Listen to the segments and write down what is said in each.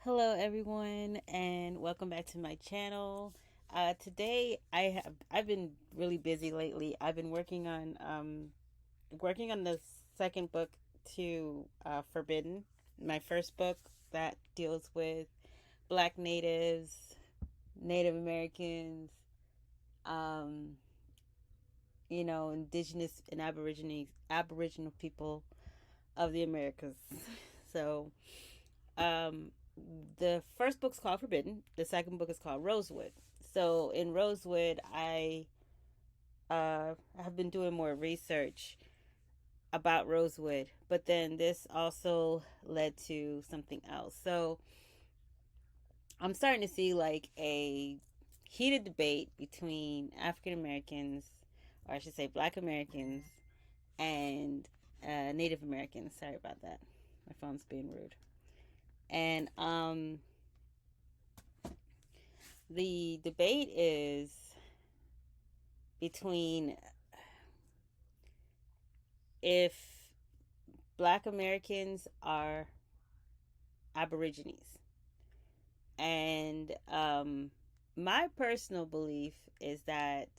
Hello everyone and welcome back to my channel. Today I've been really busy lately. I've been working on the second book to Forbidden, my first book that deals with Black natives, Native Americans, um, indigenous and Aboriginal people of the Americas. So um, the first book's called Forbidden. The second book is called Rosewood. So in Rosewood, I have been doing more research about Rosewood, but then this also led to something else. So I'm starting to see like a heated debate between African Americans, or I should say Black Americans, and Native Americans. Sorry about that. My phone's being rude. And the debate is between if Black Americans are Aborigines. And my personal belief is that,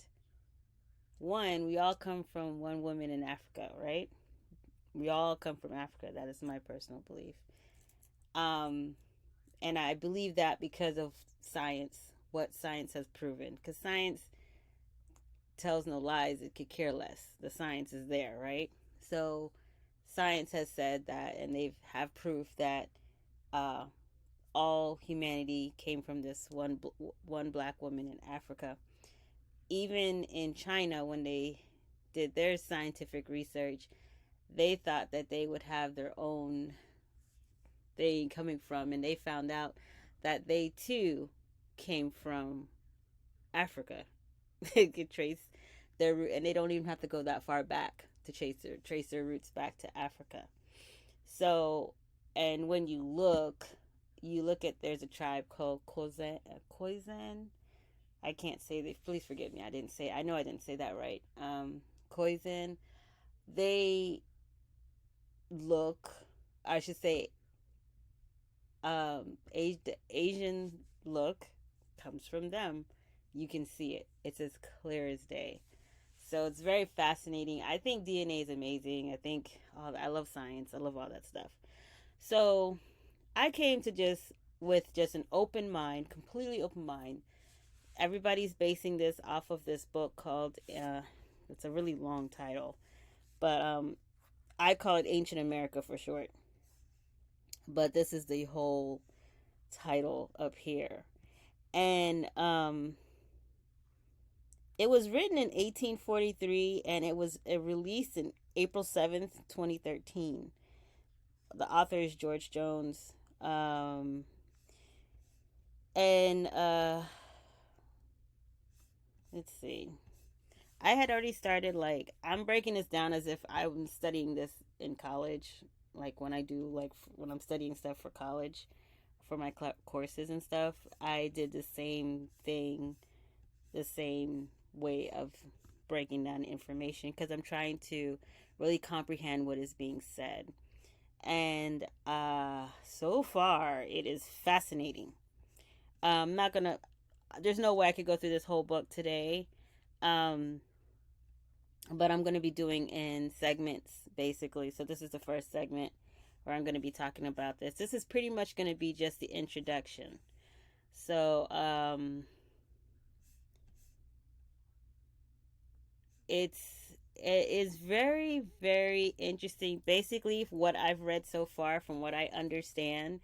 one, we all come from one woman in Africa, right? We all come from Africa. That is my personal belief. Um, and I believe that because of science, what science has proven. Because science tells no lies, it could care less. The science is there, right? So science has said that, and they have proof that uh, all humanity came from this one black woman in Africa. Even in China, when they did their scientific research, they thought that they would have their own thing coming from, and they found out that they too came from Africa. They could trace their root, and they don't even have to go that far back to trace their roots back to Africa. So, and when you look at there's a tribe called Khoisan. I can't say that. Please forgive me. I didn't say. I know I didn't say that right. Khoisan. They look. I should say. The Asian look comes from them. You can see it. It's as clear as day. So it's very fascinating. I think DNA is amazing. I love science. I love all that stuff. So I came to just with just an open mind, completely open mind. Everybody's basing this off of this book called it's a really long title, but I call it Ancient America for short. But this is the whole title up here. And it was written in 1843 and it was released in April 7th, 2013. The author is George Jones. And let's see. I had already started, like, I'm breaking this down as if I'm studying this in college, like when I do, like, when I'm studying stuff for college, for my courses and stuff. I did the same thing, the same way of breaking down information because I'm trying to really comprehend what is being said. And so far, it is fascinating. I'm not gonna, there's no way I could go through this whole book today. Um, but I'm going to be doing in segments basically. So this is the first segment where I'm going to be talking about this. This is pretty much going to be just the introduction. So it is very, very interesting. Basically, what I've read so far, from what I understand,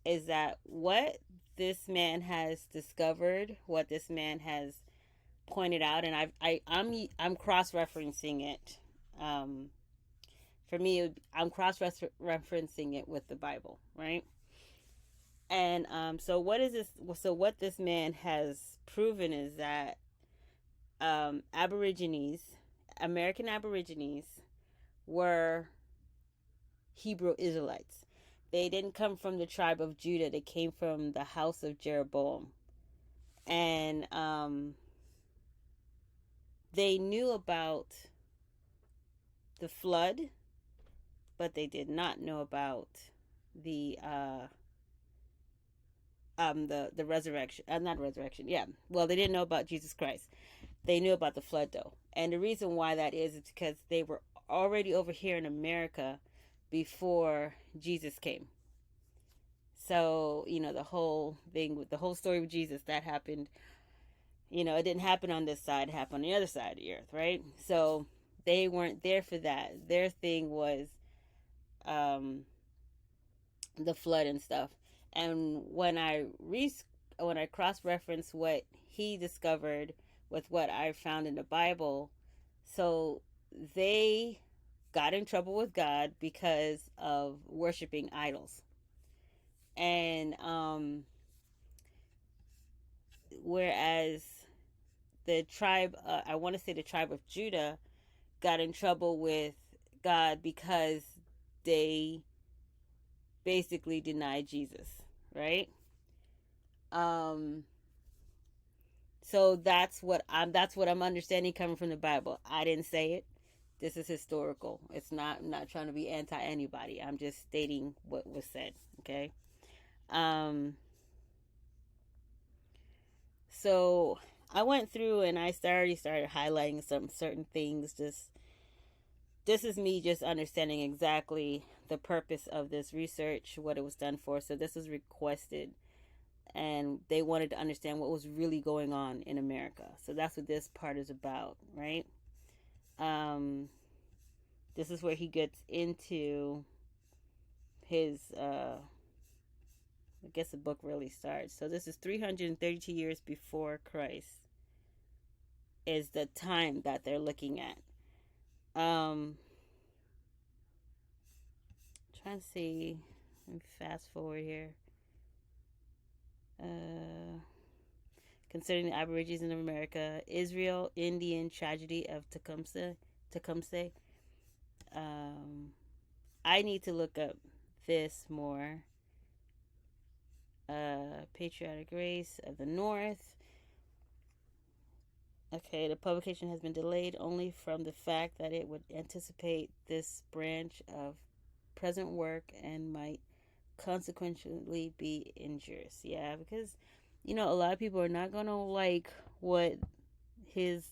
is that what this man has discovered, what this man has pointed out, and I'm cross referencing it. Um, for me, I'm cross referencing it with the Bible, right? And so what is this? So what this man has proven is that Aborigines, American Aborigines, were Hebrew Israelites. They didn't come from the tribe of Judah. They came from the house of Jeroboam, and they knew about the flood, but they did not know about the the resurrection, not resurrection, yeah. Well, they didn't know about Jesus Christ. They knew about the flood though, and the reason why that is because they were already over here in America before Jesus came. So the whole thing with the whole story with Jesus that happened. It didn't happen on this side; it happened on the other side of the earth, right? So they weren't there for that. Their thing was um, the flood and stuff. And when I cross reference what he discovered with what I found in the Bible, so they got in trouble with God because of worshiping idols. And whereas the tribe, I want to say the tribe of Judah, got in trouble with God because they basically denied Jesus, right? Um, so that's what I'm understanding coming from the Bible. I didn't say it. This is historical. I'm not trying to be anti anybody. I'm just stating what was said. Okay. Um, so I went through and I started highlighting some certain things. Just this is me just understanding exactly the purpose of this research, what it was done for. So this was requested, and they wanted to understand what was really going on in America. So that's what this part is about, right? Um, this is where he gets into his I guess the book really starts. So this is 332 years before Christ is the time that they're looking at. Um trying to see. Let me fast forward here. Uh Considering the Aborigines in America, Israel Indian tragedy of Tecumseh. Um I need to look up this more. Patriotic Race of the North. Okay, the publication has been delayed only from the fact that it would anticipate this branch of present work and might consequently be injurious. Yeah, because a lot of people are not gonna like what his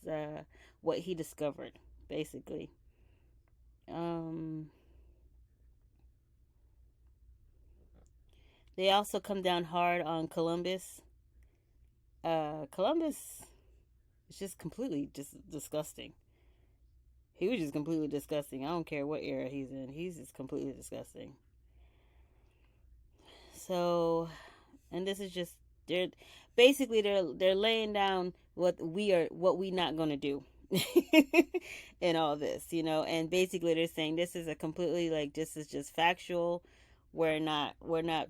what he discovered, basically. Um, they also come down hard on Columbus. Columbus is just completely just disgusting. He was just completely disgusting. I don't care what era he's in. He's just completely disgusting. So, and this is just they're basically they're laying down what we not gonna do in all this, and basically they're saying this is a completely like this is just factual. We're not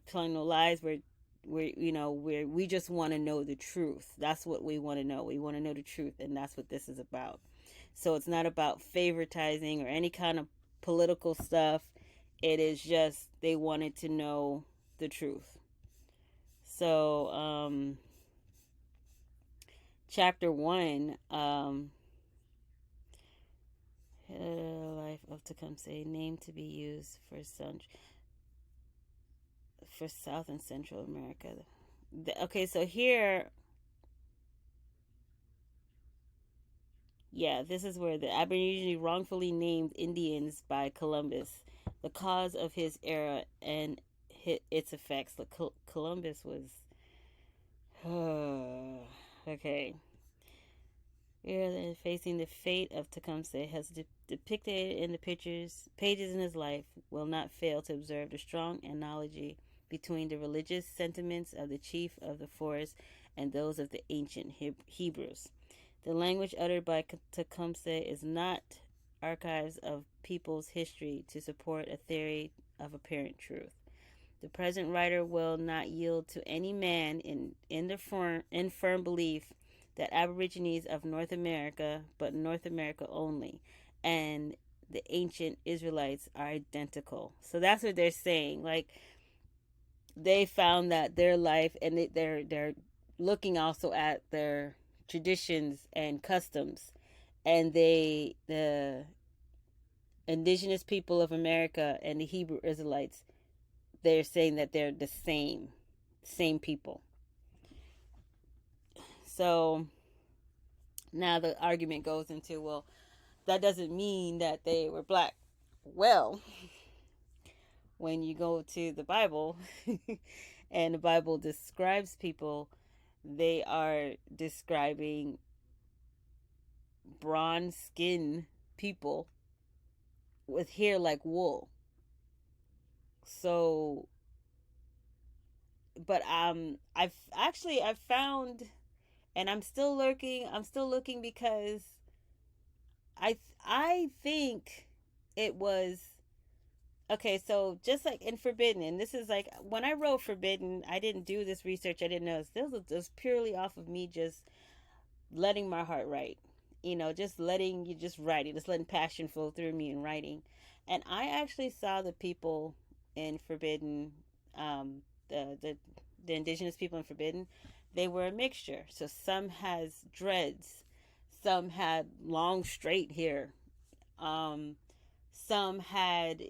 telling no lies. We just want to know the truth. That's what we want to know. We want to know the truth, and that's what this is about. So it's not about favoritizing or any kind of political stuff. It is just they wanted to know the truth. So, chapter one, life of Tecumseh, name to be used for South and Central America. Okay, so here, yeah, this is where the Aborigine wrongfully named Indians by Columbus, the cause of his era and its effects. Columbus was okay. Here, facing the fate of Tecumseh, has depicted in the pages in his life, will not fail to observe the strong analogy between the religious sentiments of the chief of the forest and those of the ancient Hebrews. The language uttered by Tecumseh is not archives of people's history to support a theory of apparent truth. The present writer will not yield to any man in firm belief that Aborigines of North America, but North America only, and the ancient Israelites are identical. So that's what they're saying. Like they found that their life, and they're looking also at their traditions and customs, and the indigenous people of America and the Hebrew Israelites, they're saying that they're the same. same people. So now the argument goes into, well, that doesn't mean that they were black. Well, when you go to the Bible and the Bible describes people, they are describing bronze skin people with hair like wool. So, but I've found, and I'm still lurking. I'm still looking because I think it was okay. So just like in Forbidden, and this is like when I wrote Forbidden, I didn't do this research. I didn't know this was purely off of me just letting my heart write. You know, just letting you just writing, just letting passion flow through me and writing. And I actually saw the people in Forbidden, um, the the the indigenous people in Forbidden, they were a mixture. So some has dreads, some had long straight hair, um, some had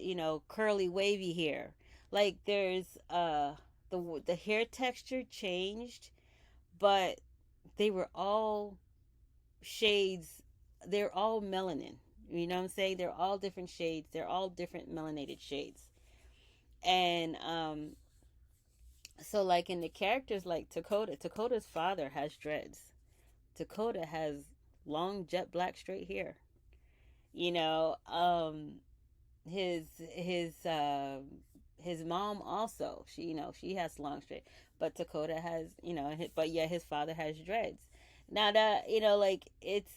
curly wavy hair. Like there's the hair texture changed, but they were all shades. They're all melanin. You know what I'm saying? They're all different shades. They're all different melanated shades. And so like in the characters like Dakota's father has dreads. Dakota has long jet black straight hair. You know, his his uh his mom also, she has long straight, but Dakota has, but yeah, his father has dreads. Now that, like it's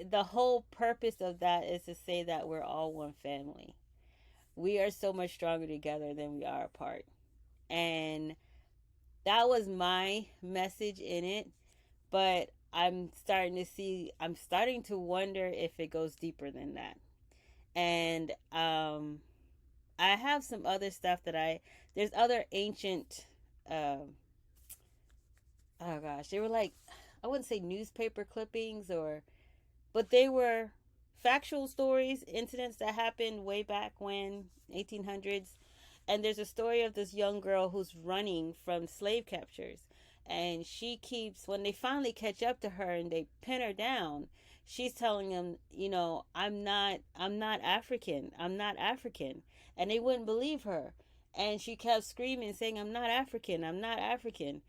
the whole purpose of that is to say that we're all one family. We are so much stronger together than we are apart. And that was my message in it. But I'm starting to wonder if it goes deeper than that. And I have some other stuff there's other ancient, oh gosh, they were like, I wouldn't say newspaper clippings but they were factual stories, incidents that happened way back when, 1800s. And there's a story of this young girl who's running from slave captures. And she keeps, when they finally catch up to her and they pin her down, she's telling them, I'm not African. I'm not African. And they wouldn't believe her. And she kept screaming, saying, I'm not African. I'm not African.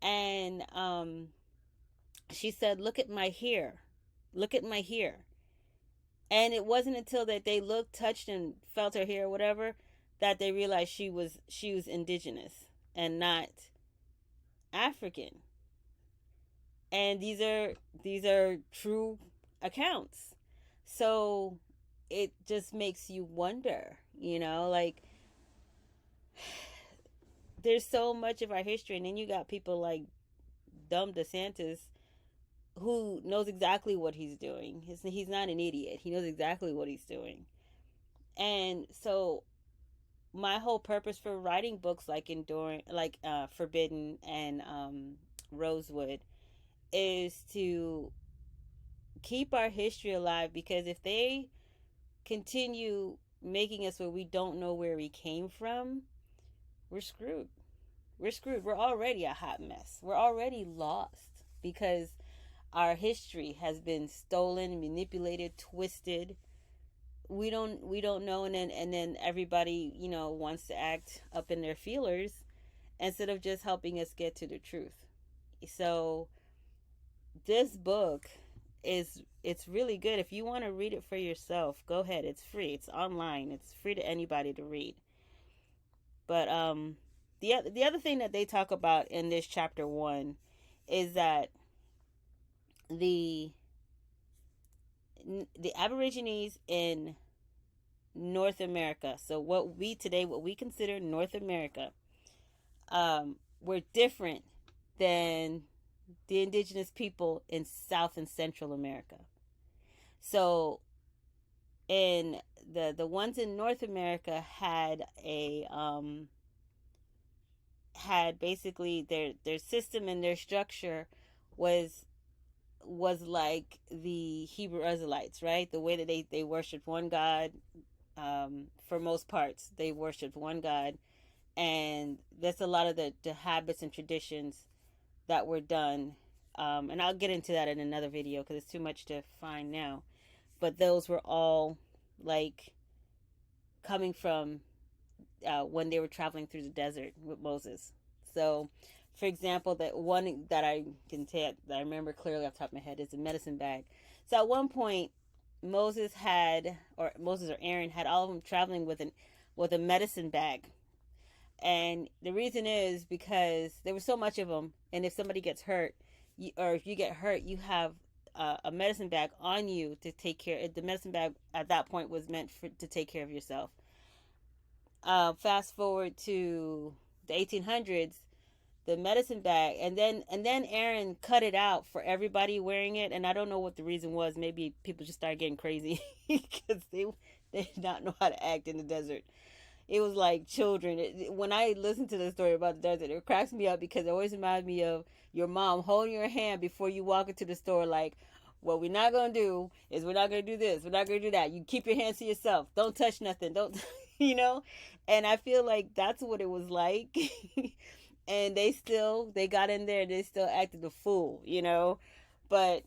And she said, look at my hair. Look at my hair. And it wasn't until that they looked, touched, and felt her hair or whatever that they realized she was indigenous and not African. And these are true accounts. So it just makes you wonder, like there's so much of our history, and then you got people like dumb DeSantis who knows exactly what he's doing. He's not an idiot. He knows exactly what he's doing. And so my whole purpose for writing books like Enduring, like Forbidden and Rosewood, is to keep our history alive, because if they continue making us where we don't know where we came from, we're screwed. We're screwed. We're already a hot mess. We're already lost because our history has been stolen, manipulated, twisted. We don't know, and then everybody, wants to act up in their feelers instead of just helping us get to the truth. So this book it's really good. If you want to read it for yourself, go ahead. It's free. It's online. It's free to anybody to read. But the other thing that they talk about in this chapter 1 is that the the Aborigines in North America, so what we consider North America, were different than the indigenous people in South and Central America. So in the ones in North America had basically their system and their structure was like the Hebrew Israelites, right? The way that they worshiped one God. For most parts, they worshiped one God. And that's a lot of the habits and traditions that were done. And I'll get into that in another video because it's too much to find now. But those were all like coming from when they were traveling through the desert with Moses. So, for example, that one that I can say that I remember clearly off the top of my head is a medicine bag. So at one point, Moses or Aaron had all of them traveling with a medicine bag, and the reason is because there was so much of them, and if somebody gets hurt, or if you get hurt, you have a medicine bag on you to take care. The medicine bag at that point was meant to take care of yourself. Fast forward to the 1800s, the medicine bag, and then Aaron cut it out for everybody wearing it, and I don't know what the reason was. Maybe people just started getting crazy because they did not know how to act in the desert. It was like children. When I listen to the story about the desert, it cracks me up because it always reminds me of your mom holding your hand before you walk into the store, like, what we're not going to do is we're not going to do this, we're not going to do that. You keep your hands to yourself. Don't touch nothing. Don't, you know? And I feel like that's what it was like. And they got in there and they still acted a fool, you know? But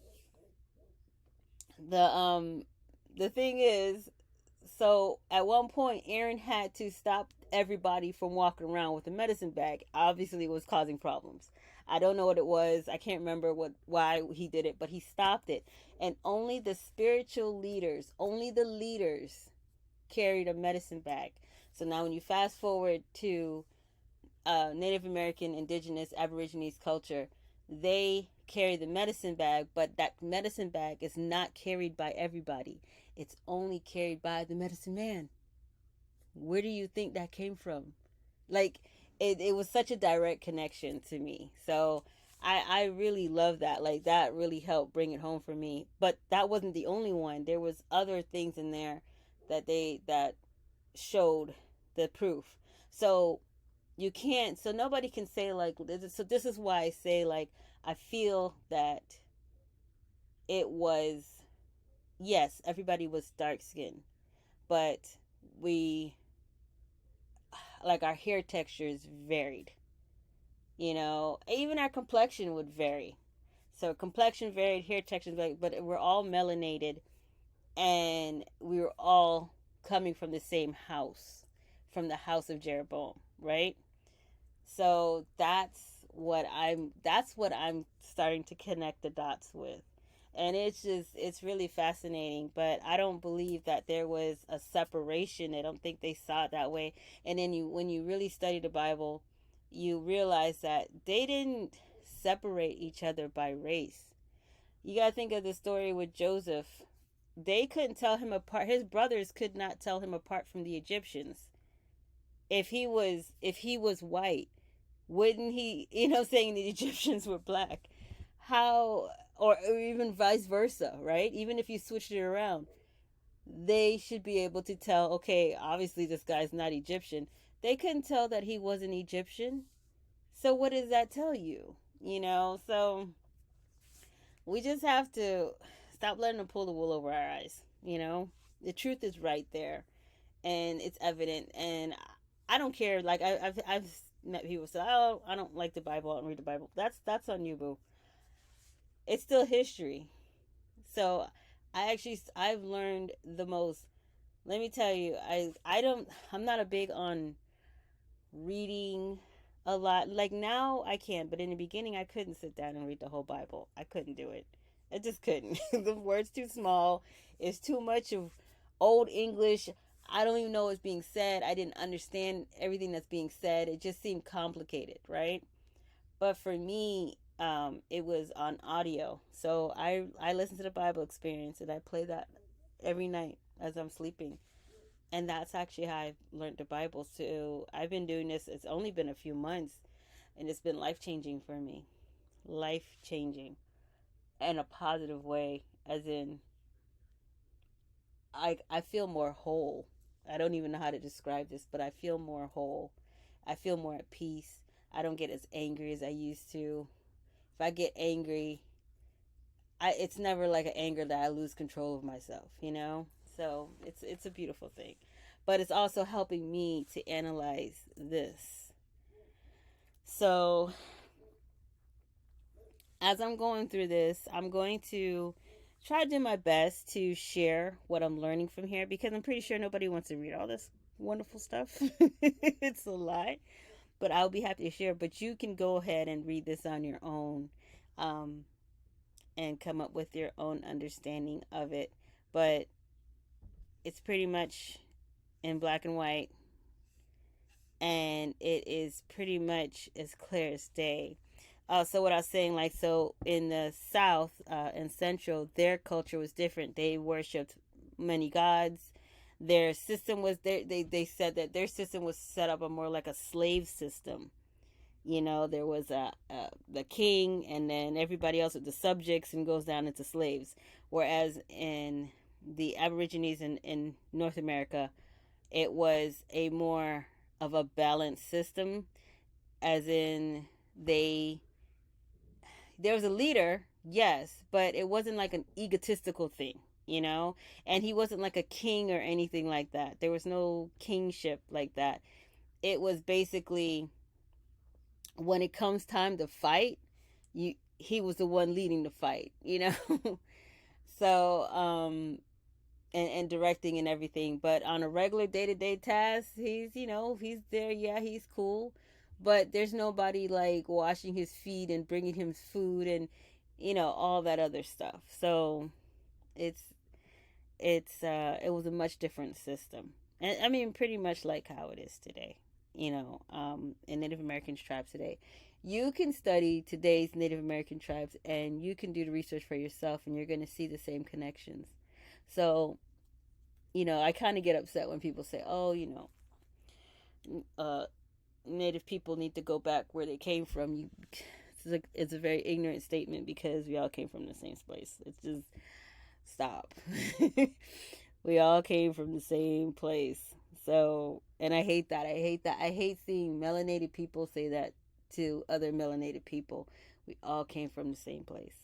the um the thing is, so at one point, Aaron had to stop everybody from walking around with a medicine bag. Obviously, it was causing problems. I don't know what it was. I can't remember why he did it, but he stopped it. And only the spiritual leaders, only the leaders, carried a medicine bag. So now, when you fast forward to Native American, Indigenous, Aborigines culture, they carry the medicine bag, but that medicine bag is not carried by everybody. It's only carried by the medicine man. Where do you think that came from? Like, it was such a direct connection to me. So I really love that. Like, that really helped bring it home for me. But that wasn't the only one. There was other things in there that showed the proof. So you can't, so nobody can say like, so this is why I say, like, I feel that it was, yes, everybody was dark skinned, but we, like, our hair textures varied, you know, even our complexion would vary. So complexion varied, hair textures, but we're all melanated, and we were all coming from the same house, from the house of Jeroboam, right? So that's what I'm starting to connect the dots with. And it's really fascinating, but I don't believe that there was a separation. I don't think they saw it that way. And then when you really study the Bible, you realize that they didn't separate each other by race. You got to think of the story with Joseph. They couldn't tell him apart. His brothers could not tell him apart from the Egyptians. If he was white, wouldn't he, saying the Egyptians were black? How, or even vice versa, right? Even if you switched it around, they should be able to tell, okay, obviously this guy's not Egyptian. They couldn't tell that he wasn't Egyptian. So what does that tell you? So we just have to stop letting them pull the wool over our eyes. The truth is right there, and it's evident. And I don't care. Like, I've met people say, "Oh, I don't like the Bible. I don't read the Bible." That's on you, boo. It's still history. So I've learned the most. Let me tell you, I'm not a big on reading a lot. Like, now I can, but in the beginning I couldn't sit down and read the whole Bible. I couldn't do it. I just couldn't. The words too small. It's too much of old English. I don't even know what's being said. I didn't understand everything that's being said. It just seemed complicated, right? But for me, it was on audio. So I listen to the Bible Experience, and I play that every night as I'm sleeping. And that's actually how I learned the Bible. So I've been doing this. It's only been a few months, and it's been life changing for me. Life changing in a positive way, as in, I feel more whole. I don't even know how to describe this, but I feel more whole. I feel more at peace. I don't get as angry as I used to. If I get angry, it's never like an anger that I lose control of myself. So it's a beautiful thing. but it's also helping me to analyze this. So as I'm going through this, I'm going to try to do my best to share what I'm learning from here, because I'm pretty sure nobody wants to read all this wonderful stuff. It's a lot, but I'll be happy to share. But you can go ahead and read this on your own, um, and come up with your own understanding of it. But it's pretty much in black and white, and it is pretty much as clear as day. So what I was saying, like, so in the South and Central, their culture was different. They worshipped many gods. Their system was they said that their system was set up a more like a slave system. You know, there was the king, and then everybody else with the subjects, and goes down into slaves. Whereas in the Aborigines in North America, it was a more of a balanced system, as in they there was a leader, yes, but it wasn't like an egotistical thing, you know? And he wasn't like a king or anything like that. There was no kingship like that. It was basically, when it comes time to fight, you he was the one leading the fight, you know? So, and directing and everything. But on a regular day-to-day task, he's there. Yeah, he's cool, but there's nobody like washing his feet and bringing him food, and all that other stuff. So it's it was a much different system, and I mean pretty much like how it is today, in Native American tribes today. You can study today's Native American tribes, and you can do the research for yourself, and you're going to see the same connections. So, I kind of get upset when people say, "Oh, uh, Native people need to go back where they came from." It's a very ignorant statement, because we all came from the same place. It's just stop. We all came from the same place. So, and I hate that. I hate that. I hate seeing melanated people say that to other melanated people. We all came from the same place.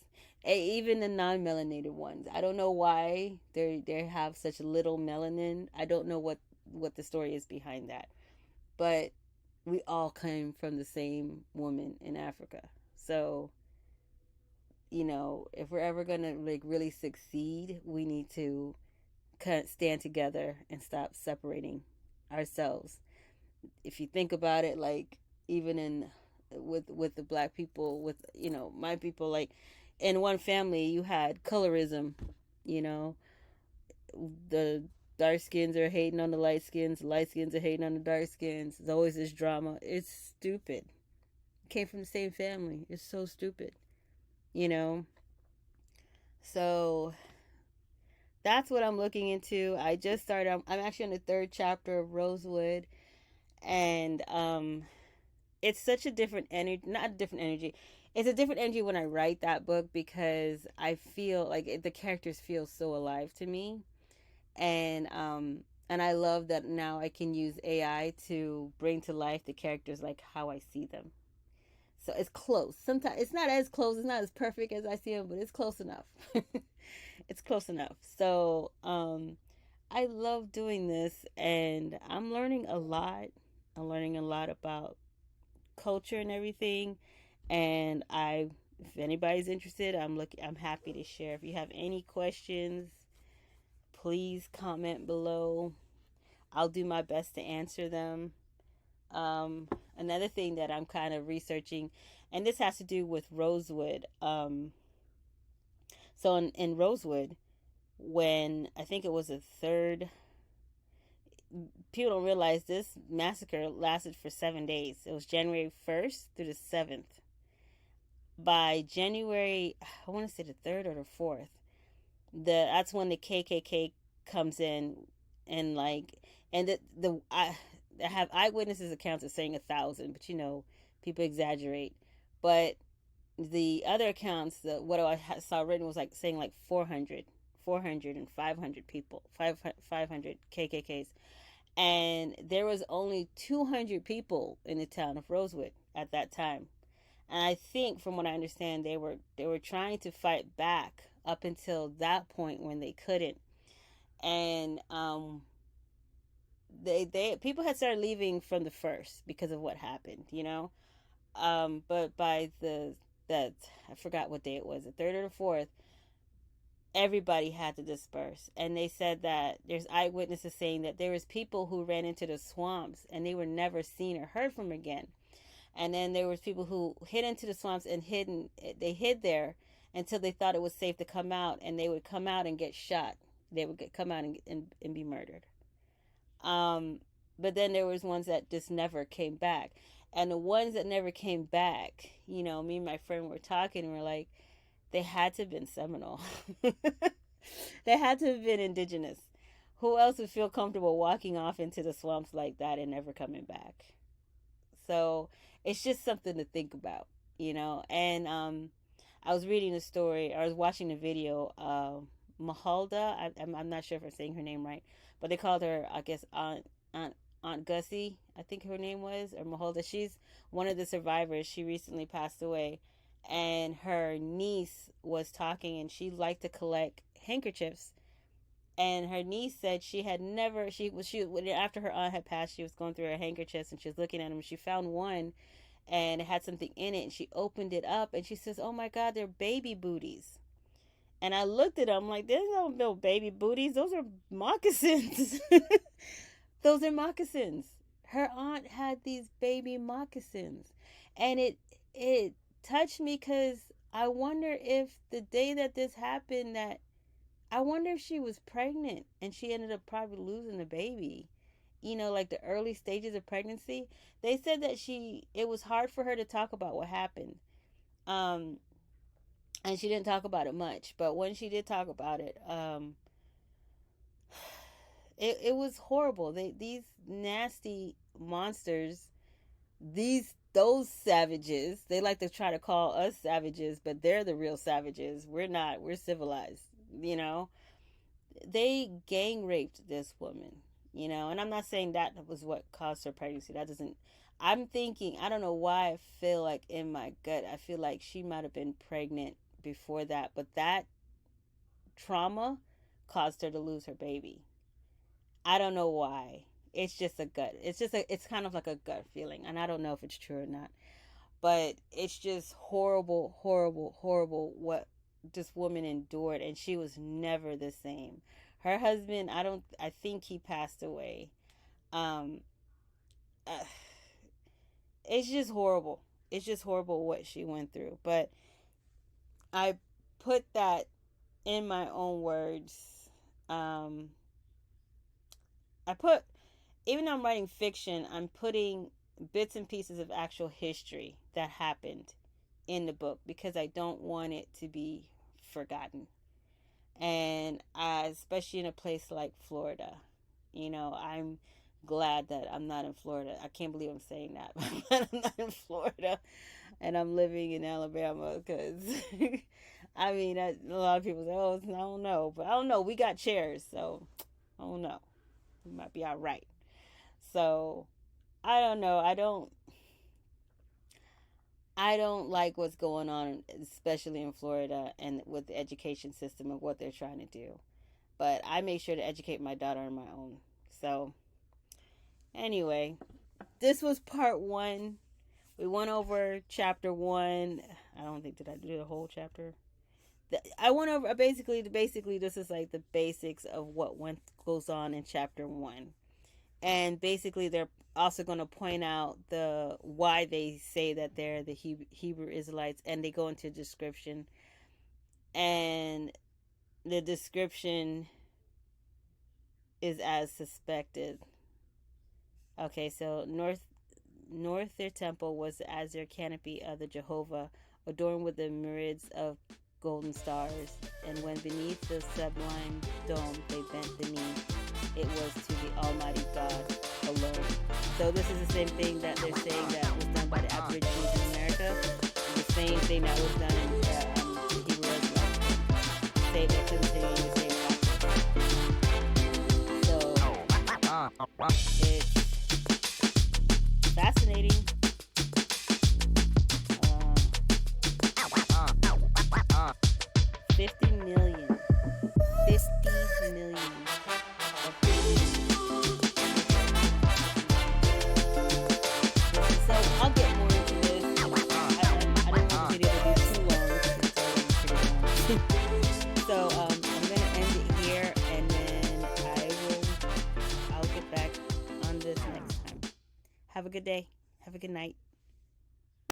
Even the non-melanated ones. I don't know why they have such little melanin. I don't know what the story is behind that. But we all came from the same woman in Africa. So, if we're ever going to like really succeed, we need to stand together and stop separating ourselves. If you think about it, like, even in with the black people, with my people, like, in one family you had colorism. you know the dark skins are hating on the light skins are hating on the dark skins. There's always this drama. It's stupid. Came from the same family. It's so stupid. you know so that's what I'm looking into. I just started. I'm actually on the third chapter of Rosewood, and it's such a different energy. Not a different energy. It's a different energy when I write that book, because I feel like the characters feel so alive to me, and I love that now I can use AI to bring to life the characters like how I see them. So it's close. Sometimes it's not as close. It's not as perfect as I see them, but it's close enough. It's close enough. So I love doing this, and I'm learning a lot. I'm learning a lot about culture and everything. And if anybody's interested, I'm happy to share. If you have any questions, please comment below. I'll do my best to answer them. Another thing that I'm kind of researching, and this has to do with Rosewood. So in Rosewood, when I think it was the third, people don't realize this massacre lasted for 7 days. It was January 1st through the 7th. By January, I want to say the 3rd or the 4th, that's when the KKK comes in, and like, and I have eyewitnesses accounts of saying 1,000, but people exaggerate. But the other accounts, what I saw written was like saying like 400 and 500 people, 500 KKKs, and there was only 200 people in the town of Rosewood at that time. And I think, from what I understand, they were trying to fight back up until that point when they couldn't. And they people had started leaving from the first because of what happened, you know. But by the that I forgot what day it was, the third or the fourth, everybody had to disperse. And they said that there's eyewitnesses saying that there was people who ran into the swamps and they were never seen or heard from again. And then there was people who hid into the swamps and they hid there until they thought it was safe to come out, and they would come out and get shot. They would come out and be murdered. um but then there was ones that just never came back. And the ones that never came back, you know, me and my friend were talking, and we're like, they had to have been Seminole. They had to have been indigenous. Who else would feel comfortable walking off into the swamps like that and never coming back? So it's just something to think about, you know. And I was reading a story, I was watching a video. Mahalda, I'm not sure if I'm saying her name right, but they called her, I guess, Aunt Gussie, I think her name was, or Mahalda. She's one of the survivors. She recently passed away, and her niece was talking, and she liked to collect handkerchiefs. And her niece said she had never, she after her aunt had passed, she was going through her handkerchiefs and she was looking at them. She found one and it had something in it, and she opened it up and she says, "Oh my God, they're baby booties." And I looked at them like, "There's no baby booties. Those are moccasins." Those are moccasins. Her aunt had these baby moccasins, and it touched me because I wonder if the day that this happened, that I wonder if she was pregnant and she ended up probably losing the baby. You know, like the early stages of pregnancy. They said that it was hard for her to talk about what happened. Um, and she didn't talk about it much. But when she did talk about it, it was horrible. These nasty monsters, those savages, they like to try to call us savages, but they're the real savages. We're not. We're civilized, you know. They gang raped this woman, you know. And I'm not saying that was what caused her pregnancy. That doesn't, I'm thinking, I don't know why I feel like in my gut, I feel like she might have been pregnant before that, but that trauma caused her to lose her baby. I don't know why. It's just a gut. It's kind of like a gut feeling, and I don't know if it's true or not. But it's just horrible, horrible, horrible what this woman endured, and she was never the same. Her husband, I think he passed away. Um, uh, it's just horrible. It's just horrible what she went through. But I put that in my own words. Um, I put, even though I'm writing fiction, I'm putting bits and pieces of actual history that happened in the book because I don't want it to be forgotten. And especially in a place like Florida, you know, I'm glad that I'm not in Florida. I can't believe I'm saying that, but I'm not in Florida and I'm living in Alabama because I mean, a lot of people say, "Oh, I don't know," but I don't know. We got chairs, so I don't know. We might be all right. So I don't know. I don't like what's going on, especially in Florida and with the education system of what they're trying to do. But I make sure to educate my daughter on my own. So, anyway, this was part one. We went over chapter one. I don't think, did I do the whole chapter? I went over basically this is like the basics of what goes on in chapter one. And basically they're also going to point out the why they say that they're the Hebrew Israelites, and they go into description, and the description is as suspected. Okay, so north their temple was as their canopy of the Jehovah, adorned with the myriads of golden stars, and when beneath the sublime dome they bent the knee, it was to the Almighty God alone. So this is the same thing that they're saying that was done by the Aborigines in America. The same thing that was done in the Hebrew Israelites. Same activity and the same practice. So it's fascinating. 50 million. 50 million. So I'm gonna end it here, and then I'll get back on this next time. Have a good day. Have a good night.